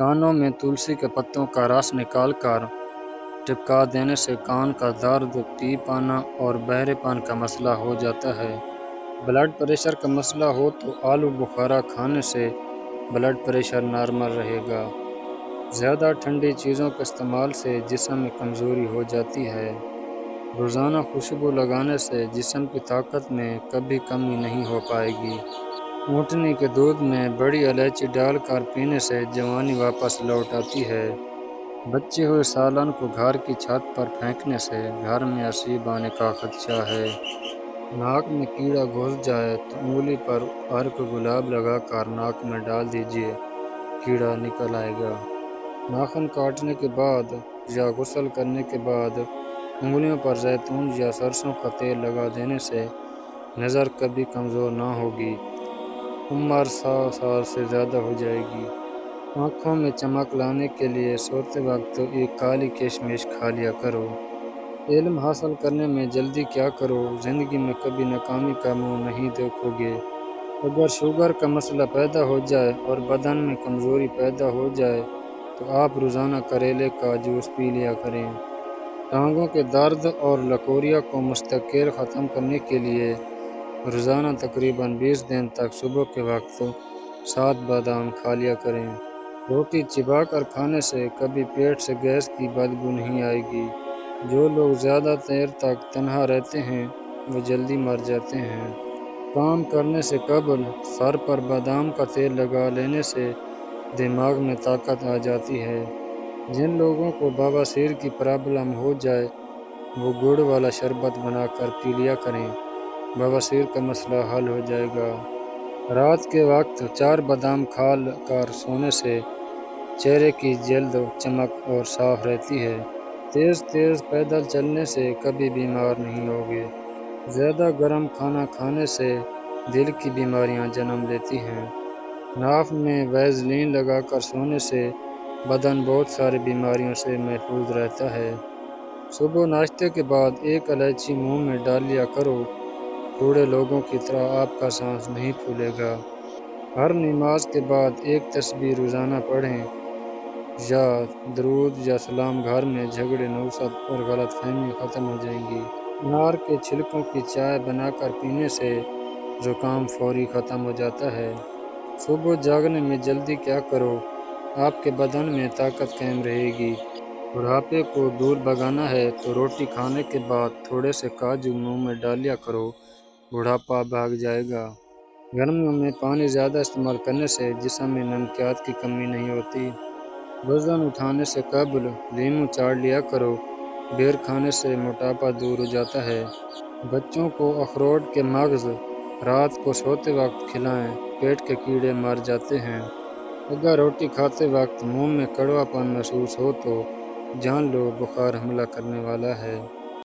کانوں میں تلسی کے پتوں کا رس نکال کر ٹپکا دینے سے کان کا درد، پیپ آنا اور بہرے پن کا مسئلہ ہو جاتا ہے۔ بلڈ پریشر کا مسئلہ ہو تو آلو بخارا کھانے سے بلڈ پریشر نارمل رہے گا۔ زیادہ ٹھنڈی چیزوں کے استعمال سے جسم میں کمزوری ہو جاتی ہے۔ روزانہ خوشبو لگانے سے جسم کی طاقت میں کبھی کمی نہیں ہو پائے گی۔ اونٹنی کے دودھ میں بڑی الائچی ڈال کر پینے سے جوانی واپس لوٹ آتی ہے۔ بچے ہوئے سالن کو گھر کی چھت پر پھینکنے سے گھر میں اسیب آنے کا خدشہ ہے۔ ناک میں کیڑا گھس جائے تو انگلی پر عرق گلاب لگا کر ناک میں ڈال دیجیے، کیڑا نکل آئے گا۔ ناخن کاٹنے کے بعد یا غسل کرنے کے بعد انگلیوں پر زیتون یا سرسوں کا تیل لگا دینے سے نظر کبھی کمزور نہ ہوگی۔ عمر 100 سال سے زیادہ ہو جائے گی۔ آنکھوں میں چمک لانے کے لیے سوتے وقت ایک کالی کشمش کھا لیا کرو۔ علم حاصل کرنے میں جلدی کیا کرو، زندگی میں کبھی ناکامی کا منہ نہیں دیکھو گے۔ اگر شوگر کا مسئلہ پیدا ہو جائے اور بدن میں کمزوری پیدا ہو جائے تو آپ روزانہ کریلے کا جوس پی لیا کریں۔ ٹانگوں کے درد اور لکوریا کو مستقل ختم کرنے کے لیے روزانہ تقریباً 20 دن تک صبح کے وقت 7 بادام کھا لیا کریں۔ روٹی چبا کر کھانے سے کبھی پیٹ سے گیس کی بدبو نہیں آئے گی۔ جو لوگ زیادہ دیر تک تنہا رہتے ہیں وہ جلدی مر جاتے ہیں۔ کام کرنے سے قبل سر پر بادام کا تیل لگا لینے سے دماغ میں طاقت آ جاتی ہے۔ جن لوگوں کو بواسیر کی پرابلم ہو جائے وہ گڑ والا شربت بنا کر پی لیا کریں، بواسیر کا مسئلہ حل ہو جائے گا۔ رات کے وقت 4 بادام کھا کر سونے سے چہرے کی جلد چمک اور صاف رہتی ہے۔ تیز تیز پیدل چلنے سے کبھی بیمار نہیں ہوگے۔ زیادہ گرم کھانا کھانے سے دل کی بیماریاں جنم لیتی ہیں۔ ناف میں ویزلین لگا کر سونے سے بدن بہت ساری بیماریوں سے محفوظ رہتا ہے۔ صبح ناشتے کے بعد ایک الائچی منہ میں ڈال لیا کرو، بوڑھے لوگوں کی طرح آپ کا سانس نہیں پھولے گا۔ ہر نماز کے بعد ایک تسبیح روزانہ پڑھیں یا درود یا سلام، گھر میں جھگڑے، نوسط اور غلط فہمی ختم ہو جائیں گی۔ انار کے چھلکوں کی چائے بنا کر پینے سے زکام فوری ختم ہو جاتا ہے۔ صبح جاگنے میں جلدی کیا کرو، آپ کے بدن میں طاقت قائم رہے گی۔ بڑھاپے کو دور بھگانا ہے تو روٹی کھانے کے بعد تھوڑے سے کاجو منہ میں ڈال لیا کرو، بڑھاپا بھاگ جائے گا۔ گرمیوں میں پانی زیادہ استعمال کرنے سے جسم میں نمکیات کی کمی نہیں ہوتی۔ وزن اٹھانے سے قبل لیموں چاٹ لیا کرو، بیر کھانے سے موٹاپا دور ہو جاتا ہے۔ بچوں کو اخروٹ کے مغز رات کو سوتے وقت کھلائیں، پیٹ کے کیڑے مر جاتے ہیں۔ اگر روٹی کھاتے وقت منہ میں کڑوا پن محسوس ہو تو جان لو بخار حملہ کرنے والا ہے۔